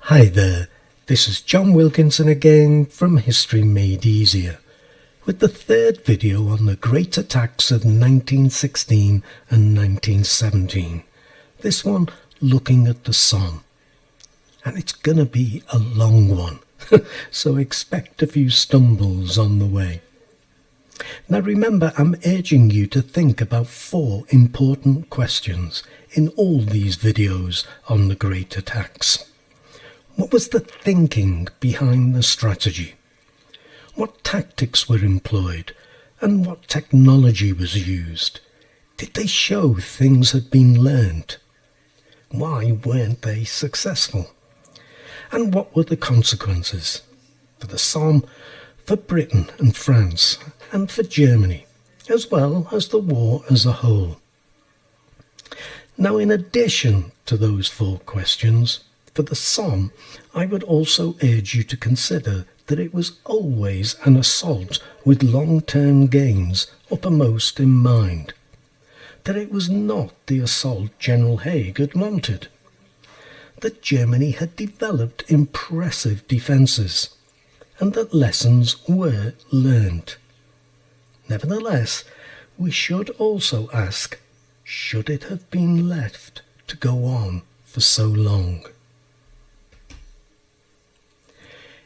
Hi there, this is John Wilkinson again from History Made Easier, with the third video on the great attacks of 1916 and 1917, this one looking at the Somme. And it's gonna be a long one, so expect a few stumbles on the way. Now remember, I'm urging you to think about 4 important questions in all these videos on the great attacks. What was the thinking behind the strategy? What tactics were employed, and what technology was used? Did they show things had been learnt? Why weren't they successful? And what were the consequences? For the Somme, for Britain and France, and for Germany, as well as the war as a whole. Now, in addition to those 4 questions, for the Somme, I would also urge you to consider that it was always an assault with long-term gains uppermost in mind, that it was not the assault General Haig had wanted, that Germany had developed impressive defences, and that lessons were learnt. Nevertheless, we should also ask, should it have been left to go on for so long?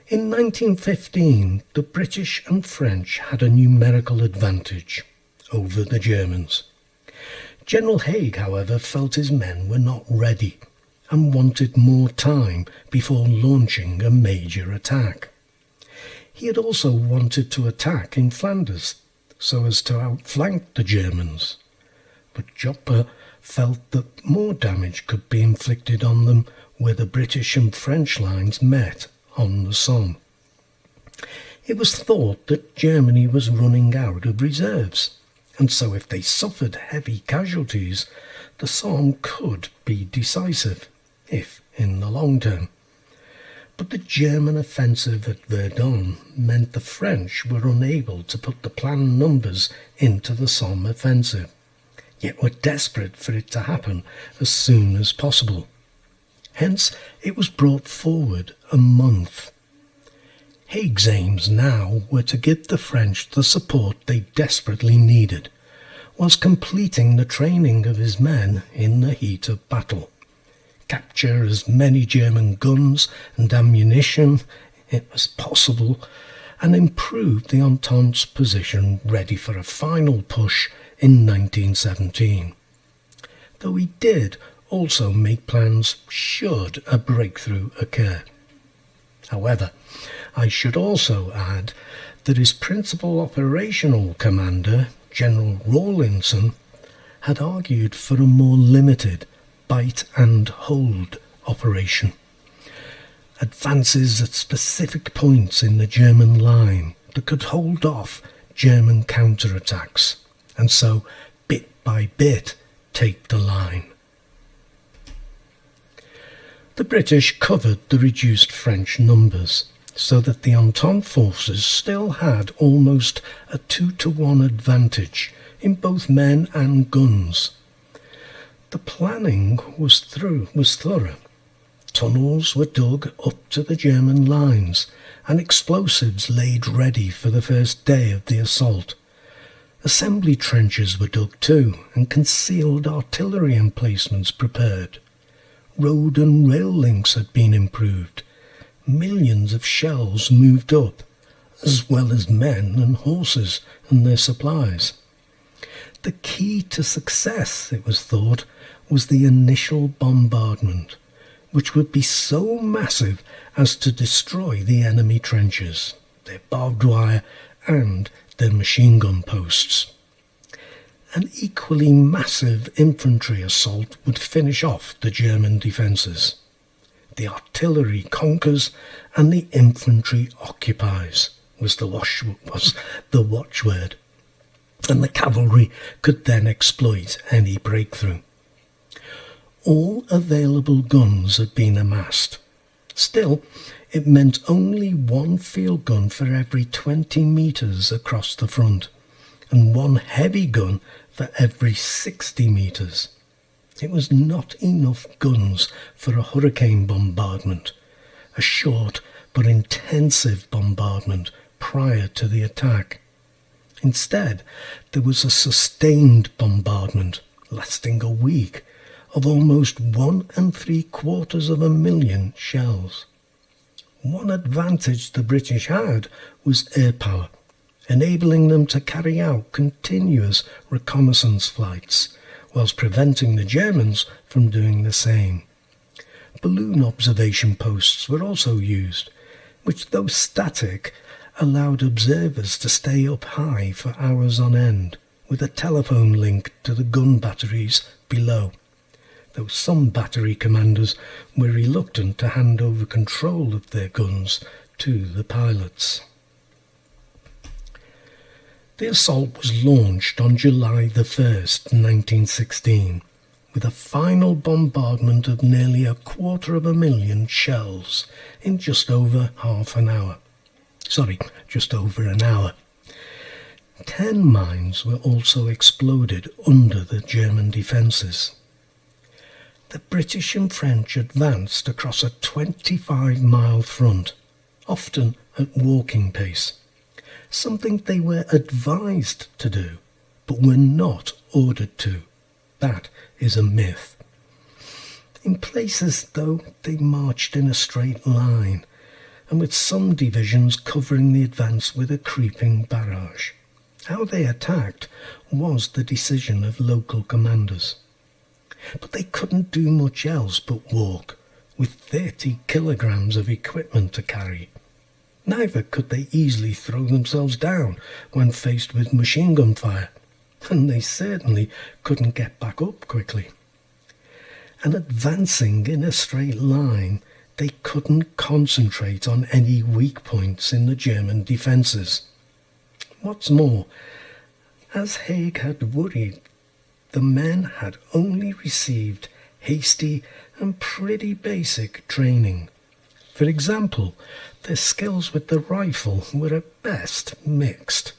In 1915, the British and French had a numerical advantage over the Germans. General Haig, however, felt his men were not ready and wanted more time before launching a major attack. He had also wanted to attack in Flanders so as to outflank the Germans, but Joppé felt that more damage could be inflicted on them where the British and French lines met on the Somme. It was thought that Germany was running out of reserves, and so if they suffered heavy casualties, the Somme could be decisive, if in the long term. But the German offensive at Verdun meant the French were unable to put the planned numbers into the Somme offensive, yet were desperate for it to happen as soon as possible. Hence, it was brought forward a month. Haig's aims now were to give the French the support they desperately needed, whilst completing the training of his men in the heat of battle, capture as many German guns and ammunition as possible, and improve the Entente's position ready for a final push in 1917. Though he did also make plans should a breakthrough occur. However, I should also add that his principal operational commander, General Rawlinson, had argued for a more limited bite and hold operation. Advances at specific points in the German line that could hold off German counterattacks, and so bit by bit take the line. The British covered the reduced French numbers, so that the Entente forces still had almost a 2-to-1 advantage in both men and guns. The planning was thorough. Tunnels were dug up to the German lines, and explosives laid ready for the first day of the assault. Assembly trenches were dug too, and concealed artillery emplacements prepared. Road and rail links had been improved. Millions of shells moved up, as well as men and horses and their supplies. The key to success, it was thought, was the initial bombardment, which would be so massive as to destroy the enemy trenches, their barbed wire and their machine gun posts. An equally massive infantry assault would finish off the German defences. The artillery conquers and the infantry occupies was the watchword, and the cavalry could then exploit any breakthrough. All available guns had been amassed. Still, it meant only 1 field gun for every 20 metres across the front, and 1 heavy gun for every 60 metres. It was not enough guns for a hurricane bombardment, a short but intensive bombardment prior to the attack. Instead, there was a sustained bombardment lasting a week of almost 1.75 million shells. One advantage the British had was air power, enabling them to carry out continuous reconnaissance flights, whilst preventing the Germans from doing the same. Balloon observation posts were also used, which, though static, allowed observers to stay up high for hours on end, with a telephone link to the gun batteries below, though some battery commanders were reluctant to hand over control of their guns to the pilots. The assault was launched on July the 1st, 1916, with a final bombardment of nearly 250,000 shells in just over an hour. 10 mines were also exploded under the German defences. The British and French advanced across a 25-mile front, often at walking pace, something they were advised to do, but were not ordered to. That is a myth. In places, though, they marched in a straight line, and with some divisions covering the advance with a creeping barrage. How they attacked was the decision of local commanders. But they couldn't do much else but walk, with 30 kilograms of equipment to carry. Neither could they easily throw themselves down when faced with machine gun fire, and they certainly couldn't get back up quickly. And advancing in a straight line, they couldn't concentrate on any weak points in the German defences. What's more, as Haig had worried, the men had only received hasty and pretty basic training. For example, their skills with the rifle were at best mixed.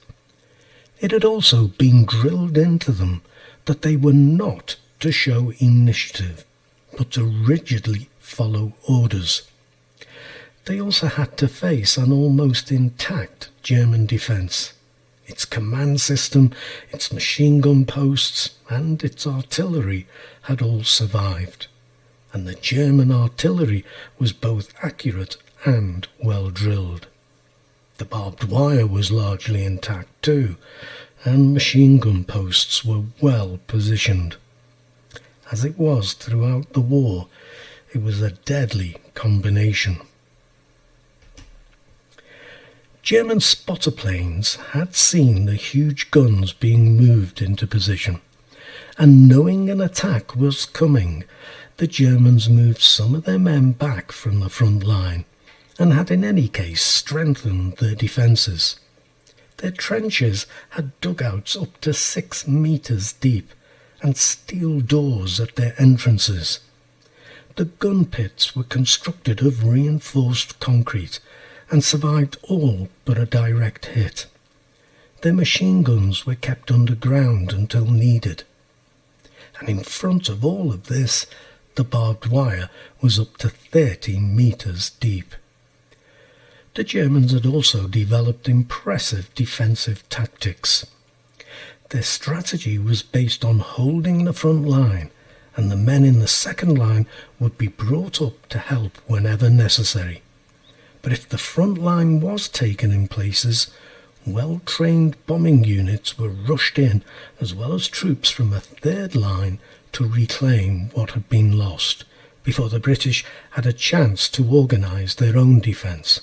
It had also been drilled into them that they were not to show initiative, but to rigidly follow orders. They also had to face an almost intact German defence. Its command system, its machine gun posts, and its artillery had all survived, and the German artillery was both accurate and well drilled. The barbed wire was largely intact too, and machine gun posts were well positioned. As it was throughout the war, it was a deadly combination. German spotter planes had seen the huge guns being moved into position, and knowing an attack was coming, the Germans moved some of their men back from the front line, and had in any case strengthened their defences. Their trenches had dugouts up to 6 metres deep, and steel doors at their entrances. The gun pits were constructed of reinforced concrete, and survived all but a direct hit. Their machine guns were kept underground until needed. And in front of all of this, the barbed wire was up to 30 metres deep. The Germans had also developed impressive defensive tactics. Their strategy was based on holding the front line, and the men in the second line would be brought up to help whenever necessary. But if the front line was taken in places, well-trained bombing units were rushed in, as well as troops from a third line, to reclaim what had been lost, before the British had a chance to organise their own defence.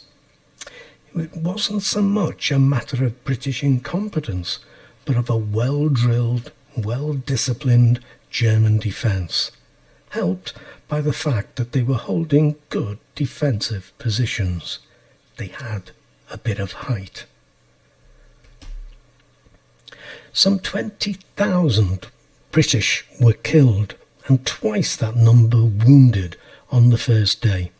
It wasn't so much a matter of British incompetence, but of a well-drilled, well-disciplined German defence, helped by the fact that they were holding good defensive positions. They had a bit of height. Some 20,000 British were killed and twice that number wounded on the first day.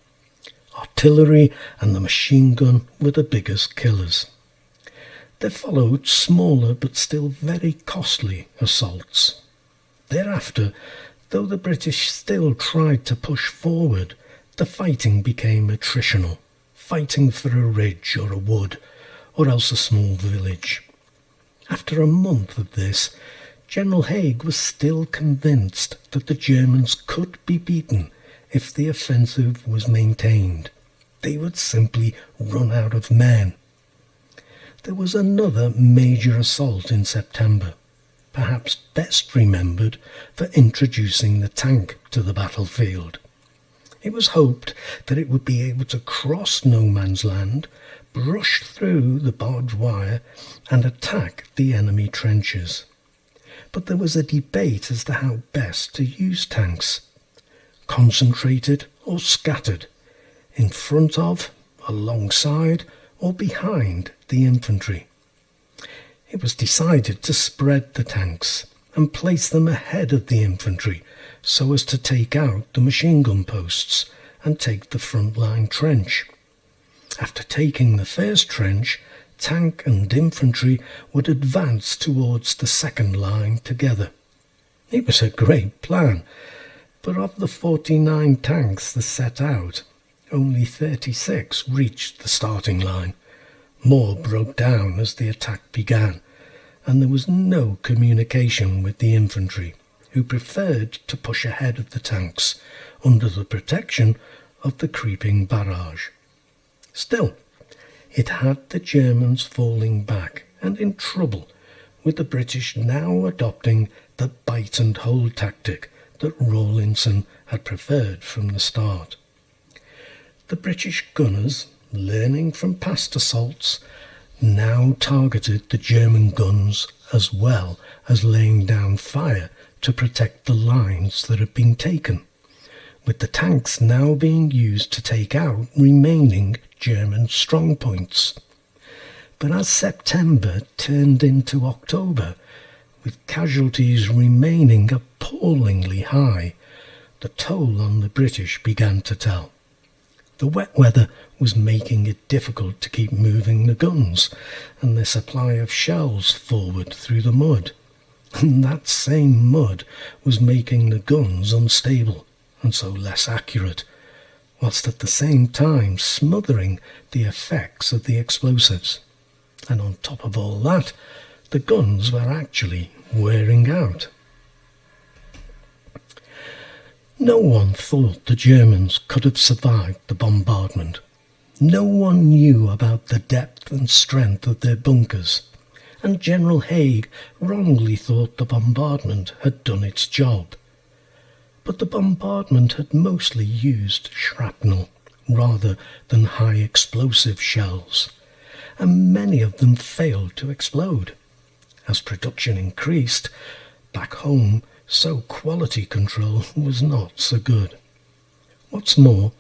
Artillery and the machine gun were the biggest killers. There followed smaller but still very costly assaults. Thereafter, though the British still tried to push forward, the fighting became attritional, fighting for a ridge or a wood, or else a small village. After a month of this, General Haig was still convinced that the Germans could be beaten if the offensive was maintained. They would simply run out of men. There was another major assault in September, perhaps best remembered for introducing the tank to the battlefield. It was hoped that it would be able to cross no man's land, brush through the barbed wire, and attack the enemy trenches. But there was a debate as to how best to use tanks. Concentrated or scattered, in front of, alongside, or behind the infantry. It was decided to spread the tanks and place them ahead of the infantry so as to take out the machine gun posts and take the front line trench. After taking the first trench, tank and infantry would advance towards the second line together. It was a great plan, but of the 49 tanks that set out, only 36 reached the starting line. More broke down as the attack began, and there was no communication with the infantry, who preferred to push ahead of the tanks under the protection of the creeping barrage. Still, it had the Germans falling back and in trouble, with the British now adopting the bite and hold tactic that Rawlinson had preferred from the start. The British gunners, learning from past assaults, now targeted the German guns as well as laying down fire to protect the lines that had been taken, with the tanks now being used to take out remaining German strongpoints. But as September turned into October, with casualties remaining appallingly high, the toll on the British began to tell. The wet weather was making it difficult to keep moving the guns, and the supply of shells forward through the mud. And that same mud was making the guns unstable, and so less accurate, whilst at the same time smothering the effects of the explosives. And on top of all that, the guns were actually wearing out. No one thought the Germans could have survived the bombardment. No one knew about the depth and strength of their bunkers, and General Haig wrongly thought the bombardment had done its job. But the bombardment had mostly used shrapnel rather than high explosive shells, and many of them failed to explode. As production increased, back home, so quality control was not so good. What's more,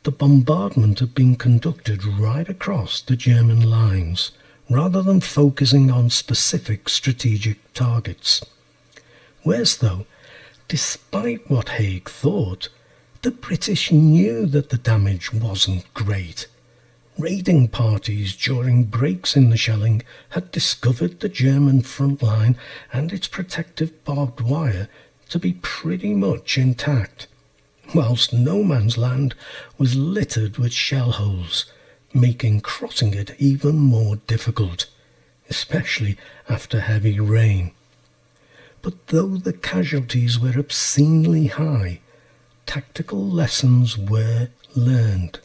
the bombardment had been conducted right across the German lines, rather than focusing on specific strategic targets. Worse though, despite what Haig thought, the British knew that the damage wasn't great. Raiding parties during breaks in the shelling had discovered the German front line and its protective barbed wire to be pretty much intact, whilst no man's land was littered with shell holes, making crossing it even more difficult, especially after heavy rain. But though the casualties were obscenely high, tactical lessons were learned.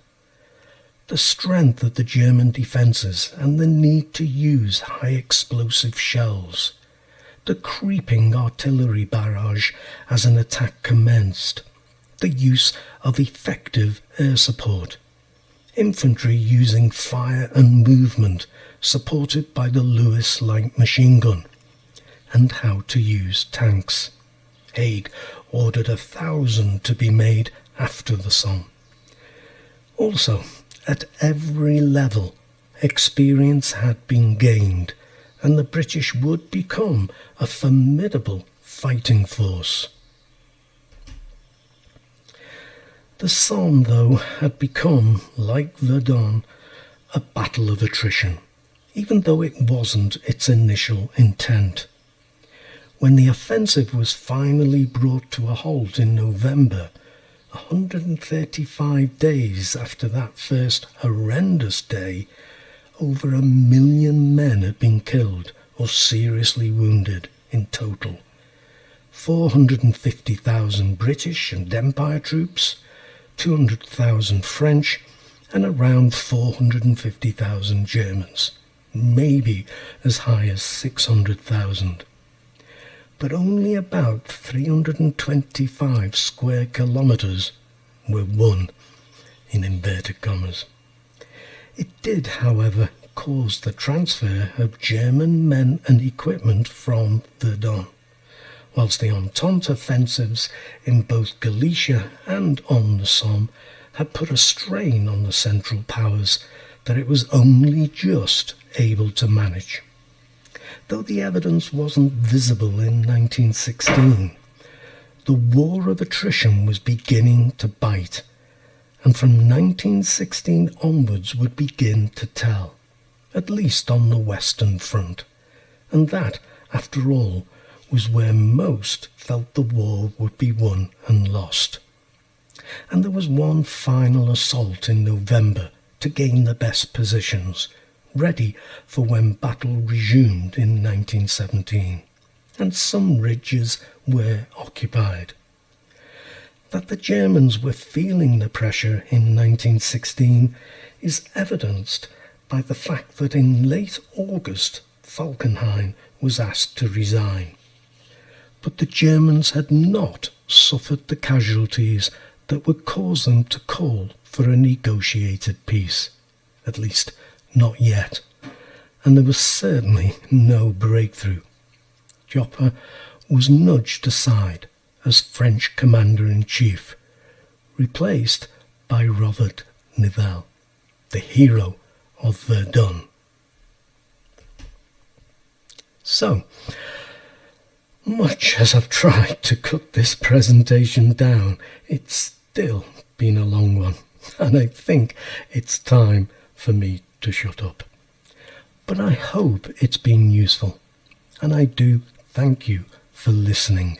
The strength of the German defences and the need to use high explosive shells, the creeping artillery barrage as an attack commenced, the use of effective air support, infantry using fire and movement supported by the Lewis light machine gun, and how to use tanks. Haig ordered 1,000 to be made after the Somme. Also, at every level, experience had been gained, and the British would become a formidable fighting force. The Somme, though, had become, like Verdun, a battle of attrition, even though it wasn't its initial intent. When the offensive was finally brought to a halt in November, 135 days after that first horrendous day, over 1 million men had been killed or seriously wounded in total. 450,000 British and Empire troops, 200,000 French, and around 450,000 Germans, maybe as high as 600,000. But only about 325 square kilometres were won, in inverted commas. It did, however, cause the transfer of German men and equipment from Verdun, whilst the Entente offensives in both Galicia and on the Somme had put a strain on the Central Powers that it was only just able to manage. Though the evidence wasn't visible in 1916, the war of attrition was beginning to bite, and from 1916 onwards would begin to tell, at least on the Western Front, and that, after all, was where most felt the war would be won and lost. And there was one final assault in November to gain the best positions, ready for when battle resumed in 1917, and some ridges were occupied. That the Germans were feeling the pressure in 1916 is evidenced by the fact that in late August Falkenhayn was asked to resign. But the Germans had not suffered the casualties that would cause them to call for a negotiated peace, at least not yet, and there was certainly no breakthrough. Joffre was nudged aside as French commander-in-chief, replaced by Robert Nivelle, the hero of Verdun. So, much as I've tried to cut this presentation down, it's still been a long one, and I think it's time for me to shut up. But I hope it's been useful, and I do thank you for listening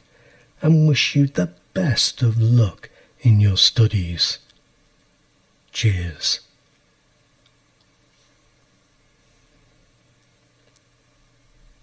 and wish you the best of luck in your studies. Cheers.